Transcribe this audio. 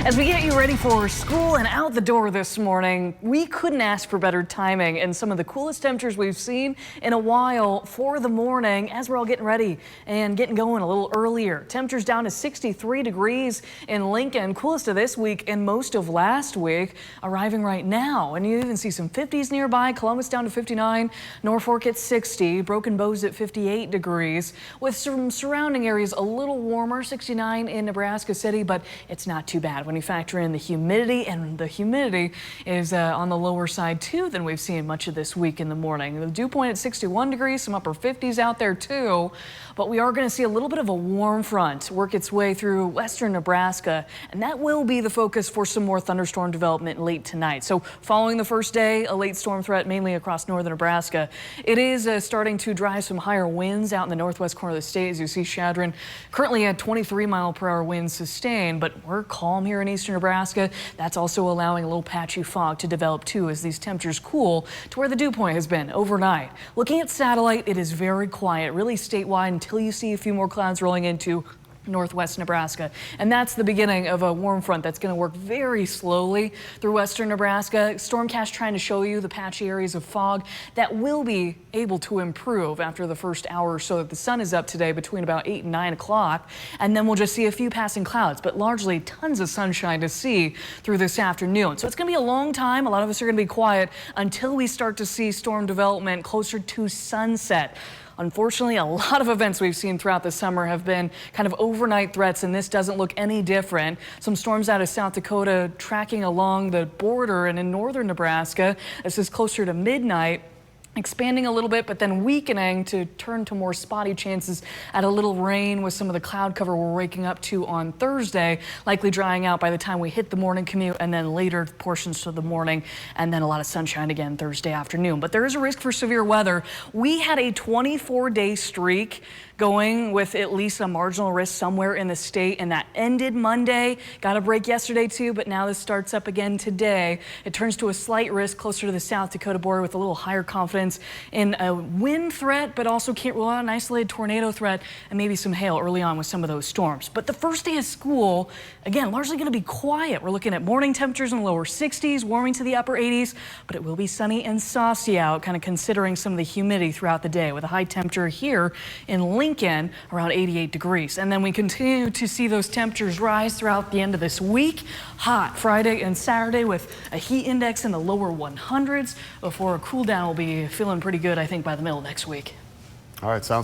As we get you ready for school and out the door this morning, we couldn't ask for better timing and some of the coolest temperatures we've seen in a while for the morning as we're all getting ready and getting going a little earlier. Temperatures down to 63 degrees in Lincoln, coolest of this week and most of last week, arriving right now. And you even see some 50s nearby. Columbus down to 59, Norfolk at 60, Broken Bow's at 58 degrees, with some surrounding areas a little warmer, 69 in Nebraska City, but it's not too bad when you factor in the humidity, and the humidity is on the lower side too than we've seen much of this week in the morning. The dew point at 61 degrees, some upper 50s out there too, but we are going to see a little bit of a warm front work its way through western Nebraska, and that will be the focus for some more thunderstorm development late tonight. So following the first day, a late storm threat mainly across northern Nebraska. It is starting to drive some higher winds out in the northwest corner of the state. As you see, Chadron currently at 23-mile-per-hour winds sustained, but we're calm here in eastern Nebraska. That's also allowing a little patchy fog to develop too as these temperatures cool to where the dew point has been overnight. Looking at satellite, it is very quiet, really statewide, until you see a few more clouds rolling into northwest Nebraska. And that's the beginning of a warm front that's going to work very slowly through western Nebraska. Stormcast trying to show you the patchy areas of fog that will be able to improve after the first hour or so that the sun is up today between about 8 and 9 o'clock. And then we'll just see a few passing clouds, but largely tons of sunshine to see through this afternoon. So it's going to be a long time. A lot of us are going to be quiet until we start to see storm development closer to sunset. Unfortunately, a lot of events we've seen throughout the summer have been kind of overnight threats, and this doesn't look any different. Some storms out of South Dakota tracking along the border and in northern Nebraska. This is closer to midnight, expanding a little bit, but then weakening to turn to more spotty chances at a little rain with some of the cloud cover we're waking up to on Thursday, likely drying out by the time we hit the morning commute, and then later portions of the morning, and then a lot of sunshine again Thursday afternoon. But there is a risk for severe weather. We had a 24-day streak going with at least a marginal risk somewhere in the state, and that ended Monday. Got a break yesterday too, but now this starts up again today. It turns to a slight risk closer to the South Dakota border with a little higher confidence in a wind threat, but also can't rule out an isolated tornado threat and maybe some hail early on with some of those storms. But the first day of school, again, largely going to be quiet. We're looking at morning temperatures in the lower 60s, warming to the upper 80s, but it will be sunny and saucy out, kind of considering some of the humidity throughout the day, with a high temperature here in Lincoln around 88 degrees. And then we continue to see those temperatures rise throughout the end of this week. Hot Friday and Saturday with a heat index in the lower 100s before a cool down will be feeling pretty good, I think, by the middle of next week. All right, sounds good.